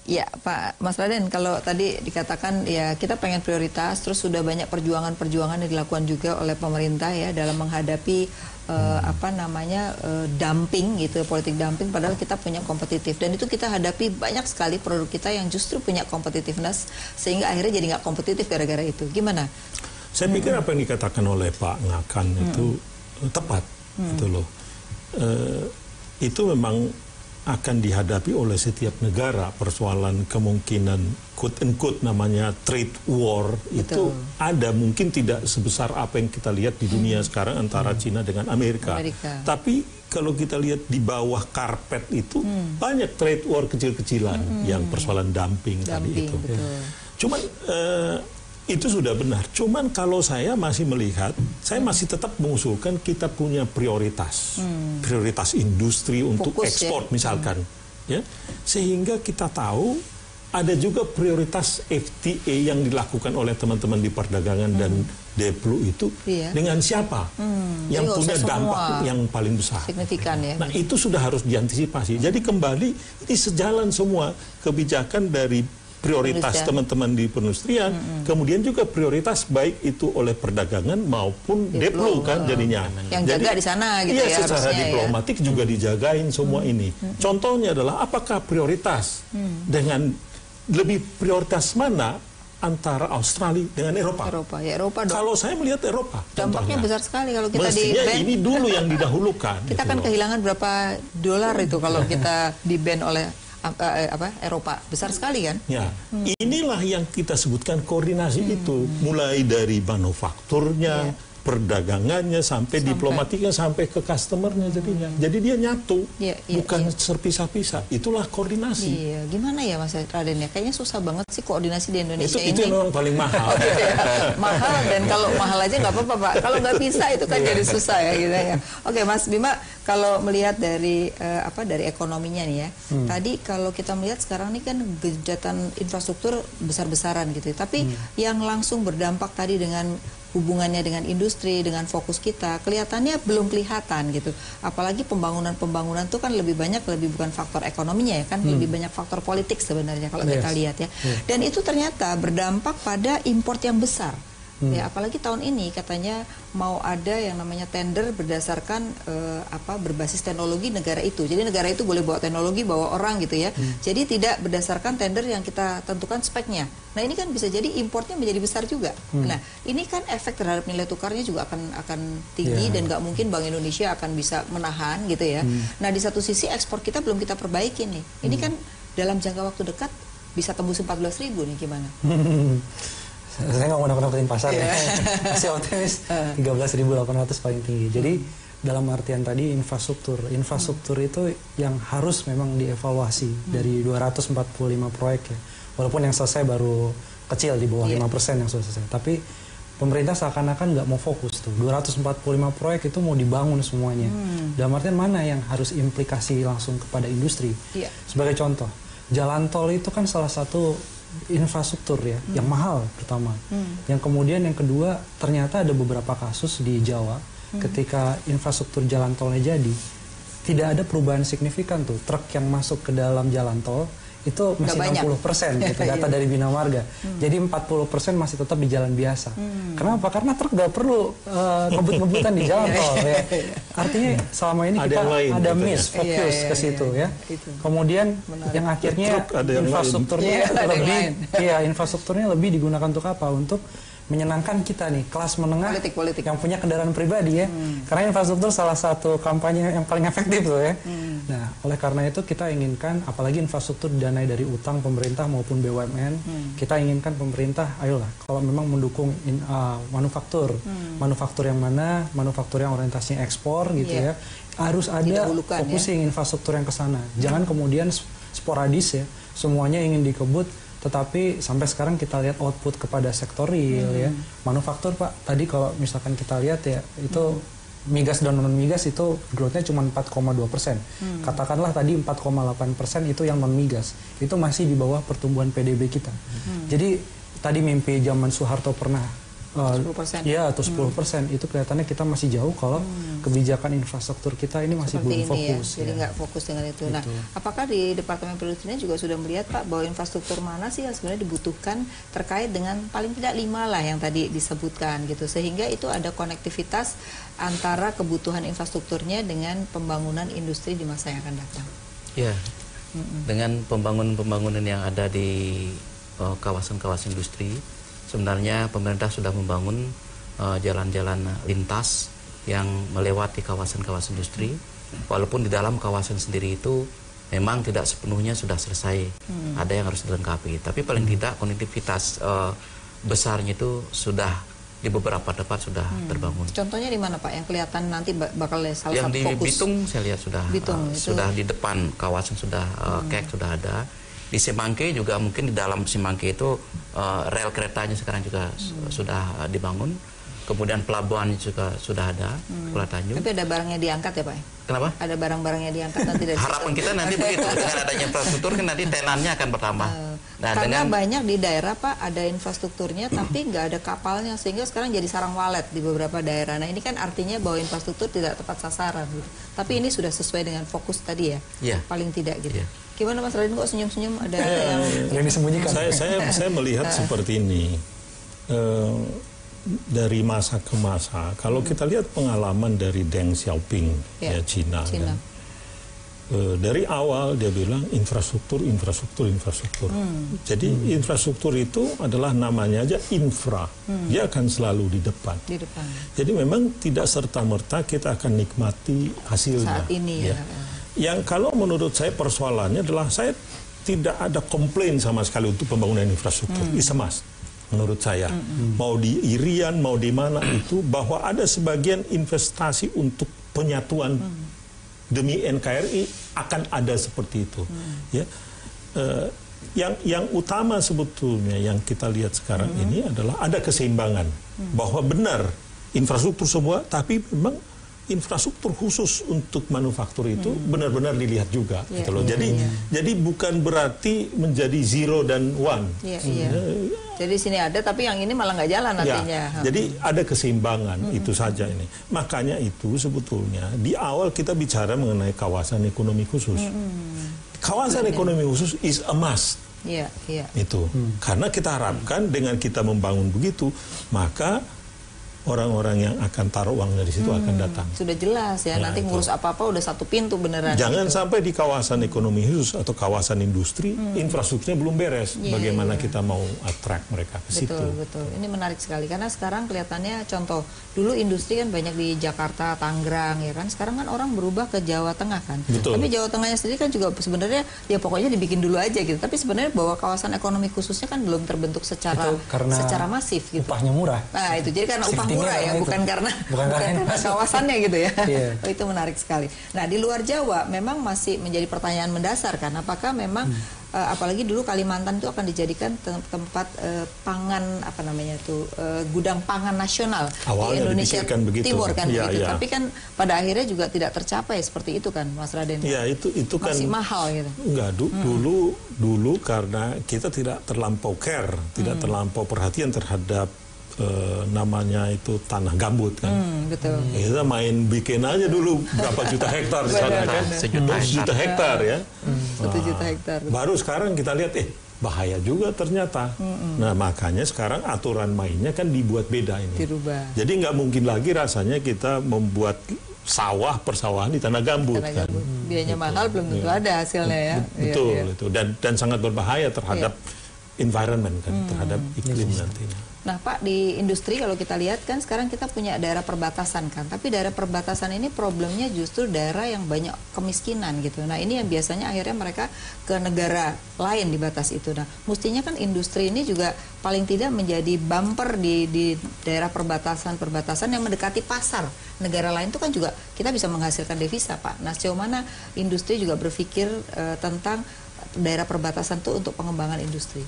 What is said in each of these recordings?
Ya, Pak Mas Raden, kalau tadi dikatakan ya kita pengen prioritas, terus sudah banyak perjuangan-perjuangan yang dilakukan juga oleh pemerintah ya dalam menghadapi dumping gitu, politik dumping, padahal kita punya kompetitif, dan itu kita hadapi banyak sekali produk kita yang justru punya competitiveness sehingga akhirnya jadi nggak kompetitif gara-gara itu. Gimana? Saya pikir apa yang dikatakan oleh Pak Ngakan itu tepat, gitu loh. Itu memang akan dihadapi oleh setiap negara, persoalan kemungkinan quote unquote namanya trade war. Betul. Itu ada, mungkin tidak sebesar apa yang kita lihat di dunia sekarang antara Cina dengan Amerika. Tapi kalau kita lihat di bawah karpet itu banyak trade war kecil-kecilan yang persoalan dumping tadi itu. Betul. Cuman itu sudah benar. Cuman kalau saya masih melihat, saya masih tetap mengusulkan kita punya prioritas. Prioritas industri untuk fokus, ekspor misalkan. Ya. Sehingga kita tahu ada juga prioritas FTA yang dilakukan oleh teman-teman di perdagangan dan Deplu itu dengan siapa yang punya dampak yang paling besar. Signifikan ya. Nah itu sudah harus diantisipasi. Jadi kembali ini sejalan semua kebijakan dari prioritas teman-teman di perindustrian, kemudian juga prioritas baik itu oleh perdagangan maupun Deplu kan jadinya. Yang jaga di sana gitu ya. Iya, secara diplomatik juga dijagain semua ini. Contohnya adalah apakah prioritas dengan lebih prioritas mana antara Australia dengan Eropa? Eropa dong. Kalau saya melihat Eropa, dampaknya besar sekali kalau kita mestinya di-ban. ini dulu yang didahulukan. Kita kan kehilangan berapa dolar itu kalau kita di-ban oleh Eropa, besar sekali kan? Ya, inilah yang kita sebutkan koordinasi itu, mulai dari manufakturnya, perdagangannya, sampai diplomatiknya, sampai ke customernya jadinya. Jadi dia nyatu, bukan terpisah-pisah. Itulah koordinasi. Iya, gimana ya Mas Raden ya? Kayaknya susah banget sih koordinasi di Indonesia ini. Itu memang paling mahal. Mahal, dan kalau mahal aja nggak apa-apa Pak. Kalau nggak bisa itu kan jadi susah ya gitu ya. Oke Mas Bima, kalau melihat dari dari ekonominya nih ya. Tadi kalau kita melihat sekarang ini kan genjatan infrastruktur besar-besaran gitu. Tapi yang langsung berdampak tadi dengan hubungannya dengan industri, dengan fokus kita, kelihatannya belum kelihatan gitu. Apalagi pembangunan itu kan lebih bukan faktor ekonominya ya kan, lebih banyak faktor politik sebenarnya kalau kita lihat ya. Dan itu ternyata berdampak pada import yang besar. Ya, apalagi tahun ini katanya mau ada yang namanya tender berdasarkan berbasis teknologi negara itu. Jadi negara itu boleh bawa teknologi, bawa orang gitu ya. Jadi tidak berdasarkan tender yang kita tentukan speknya. Nah ini kan bisa jadi importnya menjadi besar juga. Nah ini kan efek terhadap nilai tukarnya juga akan tinggi dan nggak mungkin Bank Indonesia akan bisa menahan gitu ya. Nah di satu sisi ekspor kita belum kita perbaiki nih. Ini kan dalam jangka waktu dekat bisa tembus 14.000 nih, gimana? Saya nggak mau nakut-nakutin pasar ya. Masih optimis 13.800 paling tinggi. Jadi dalam artian tadi infrastruktur itu yang harus memang dievaluasi dari 245 proyek ya. Walaupun yang selesai baru kecil di bawah 5% yang sudah selesai. Tapi pemerintah seakan-akan nggak mau fokus tuh. 245 proyek itu mau dibangun semuanya. Dalam artian mana yang harus implikasi langsung kepada industri. Sebagai contoh, jalan tol itu kan salah satu infrastruktur ya, yang mahal pertama. Yang kemudian yang kedua, ternyata ada beberapa kasus di Jawa ketika infrastruktur jalan tolnya jadi, tidak ada perubahan signifikan tuh. Truk yang masuk ke dalam jalan tol itu masih 60% gitu, data dari Bina Marga. Jadi 40% masih tetap di jalan biasa. Kenapa? Karena truk gak perlu ngebut-ngebutan di jalan tol ya. Artinya selama ini kita ada miss fokus ke situ ya. Kemudian yang akhirnya infrastrukturnya lebih digunakan untuk apa? Untuk menyenangkan kita nih, kelas menengah politik yang punya kendaraan pribadi ya. Karena infrastruktur salah satu kampanye yang paling efektif tuh ya. Nah, oleh karena itu kita inginkan, apalagi infrastruktur didanai dari utang pemerintah maupun BUMN, kita inginkan pemerintah, ayolah, kalau memang mendukung manufaktur yang mana, manufaktur yang orientasinya ekspor gitu ya, harus ada focusing infrastruktur yang ke sana. Jangan kemudian sporadis ya, semuanya ingin dikebut, tetapi sampai sekarang kita lihat output kepada sektor real ya. Manufaktur Pak, tadi kalau misalkan kita lihat ya, itu migas dan non-migas itu growth-nya cuma 4,2%. Katakanlah tadi 4,8% itu yang non-migas. Itu masih di bawah pertumbuhan PDB kita. Jadi tadi mimpi zaman Soeharto pernah 10%. Ya, atau 10%. Itu kelihatannya kita masih jauh kalau kebijakan infrastruktur kita ini masih Seperti belum ini fokus. ya. Jadi nggak fokus dengan itu. Nah, apakah di Departemen Perindustrian juga sudah melihat Pak bahwa infrastruktur mana sih yang sebenarnya dibutuhkan terkait dengan paling tidak 5 lah yang tadi disebutkan gitu, sehingga itu ada konektivitas antara kebutuhan infrastrukturnya dengan pembangunan industri di masa yang akan datang. Ya, dengan pembangunan yang ada di kawasan-kawasan industri, sebenarnya pemerintah sudah membangun jalan-jalan lintas yang melewati kawasan-kawasan industri, walaupun di dalam kawasan sendiri itu memang tidak sepenuhnya sudah selesai, ada yang harus dilengkapi, tapi paling tidak konektivitas besarnya itu sudah di beberapa tempat sudah terbangun. Contohnya di mana Pak yang kelihatan nanti bakal salah satu Yang di fokus? Bitung saya lihat sudah sudah di depan kawasan sudah kek sudah ada. Di Semangke juga mungkin di dalam Semangke itu rel keretanya sekarang juga sudah dibangun. Kemudian pelabuhan juga sudah ada, Pulau Tanjung. Tapi ada barangnya diangkat ya Pak? Kenapa? Ada barang-barangnya diangkat nanti dari harapan kita nanti begitu, dengan adanya infrastruktur kan nanti tenannya akan bertambah. Nah, karena banyak di daerah Pak ada infrastrukturnya tapi nggak ada kapalnya, sehingga sekarang jadi sarang walet di beberapa daerah. Nah ini kan artinya bahwa infrastruktur tidak tepat sasaran gitu. Tapi ini sudah sesuai dengan fokus tadi ya, paling tidak gitu. Gimana Mas Raden kok senyum-senyum ada yang disembunyikan? Saya melihat seperti ini. Dari masa ke masa, kalau kita lihat pengalaman dari Deng Xiaoping, Cina. Kan? Dari awal dia bilang infrastruktur. Jadi infrastruktur itu adalah namanya aja infra, dia akan selalu di depan. Jadi memang tidak serta-merta kita akan nikmati hasilnya. Saat ini ya. Yang kalau menurut saya persoalannya adalah saya tidak ada komplain sama sekali untuk pembangunan infrastruktur. It's a must. Menurut saya, mau di Irian, mau di mana itu, bahwa ada sebagian investasi untuk penyatuan demi NKRI akan ada seperti itu. Ya, yang utama sebetulnya yang kita lihat sekarang ini adalah ada keseimbangan, bahwa benar infrastruktur semua, tapi memang infrastruktur khusus untuk manufaktur itu benar-benar dilihat juga, gitu loh. Jadi bukan berarti menjadi zero dan one. Jadi sini ada, tapi yang ini malah nggak jalan nantinya. Jadi ada keseimbangan, itu saja ini. Makanya itu sebetulnya di awal kita bicara mengenai kawasan ekonomi khusus. Kawasan ekonomi khusus is a must. Itu. Karena kita harapkan dengan kita membangun begitu, maka orang-orang yang akan taruh uangnya di situ akan datang. Sudah jelas ya, nanti ngurus apa-apa udah satu pintu beneran. Jangan sampai di kawasan ekonomi khusus atau kawasan industri, infrastrukturnya belum beres. Bagaimana kita mau attract mereka ke situ. Betul. Ini menarik sekali, karena sekarang kelihatannya contoh, dulu industri kan banyak di Jakarta, Tangerang, ya kan. Sekarang kan orang berubah ke Jawa Tengah kan. Tapi Jawa Tengahnya sendiri kan juga sebenarnya, ya pokoknya dibikin dulu aja gitu. Tapi sebenarnya bahwa kawasan ekonomi khususnya kan belum terbentuk secara masif gitu. Upahnya murah. Nah itu, jadi karena upah murah ya, bukan karena kawasannya gitu ya. Itu menarik sekali. Nah di luar Jawa memang masih menjadi pertanyaan mendasar kan, apakah memang apalagi dulu Kalimantan itu akan dijadikan tempat pangan, apa namanya itu, gudang pangan nasional di Indonesia Timur kan begitu. Tapi kan pada akhirnya juga tidak tercapai seperti itu kan Mas Raden. Iya, itu kan masih mahal gitu. Enggak, dulu karena kita tidak terlampau care, tidak terlampau perhatian terhadap namanya itu tanah gambut kan. Betul. Kita main bikin aja dulu berapa juta hektar di sana kan. 1 juta hektar ya. 1 juta hektar. Baru sekarang kita lihat bahaya juga ternyata. Nah makanya sekarang aturan mainnya kan dibuat beda ini. Dirubah. Jadi nggak mungkin lagi rasanya kita membuat persawahan di tanah gambut kan. Biayanya mahal, belum tentu ada hasilnya ya. Betul itu, dan sangat berbahaya terhadap environment kan, terhadap iklim nantinya. Nah Pak, di industri kalau kita lihat kan sekarang kita punya daerah perbatasan kan, tapi daerah perbatasan ini problemnya justru daerah yang banyak kemiskinan gitu. Nah ini yang biasanya akhirnya mereka ke negara lain di batas itu. Nah mestinya kan industri ini juga paling tidak menjadi bumper di daerah perbatasan yang mendekati pasar negara lain, itu kan juga kita bisa menghasilkan devisa Pak. Nah sejauh mana industri juga berpikir tentang daerah perbatasan itu untuk pengembangan industri?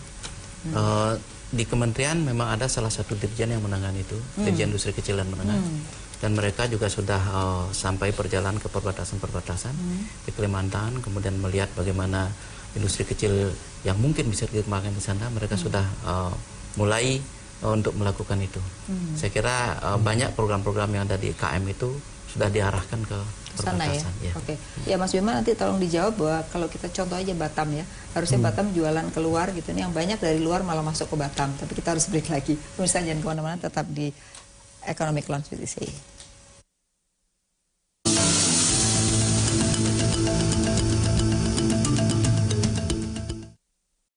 Di kementerian memang ada salah satu dirjen yang menangani itu, Dirjen Industri Kecil dan Menengah, dan mereka juga sudah sampai perjalanan ke perbatasan-perbatasan di Kalimantan, kemudian melihat bagaimana industri kecil yang mungkin bisa dikembangkan di sana. Mereka sudah mulai untuk melakukan itu. Saya kira banyak program-program yang ada di KM itu sudah diarahkan ke sana ya. perbatasan. Oke. Ya Mas Bima nanti tolong dijawab bahwa kalau kita contoh aja Batam ya, harusnya Batam jualan keluar gitu nih, yang banyak dari luar malah masuk ke Batam. Tapi kita harus break lagi. Pemirsa jangan kemana-mana, tetap di Economic Lounge with ICI.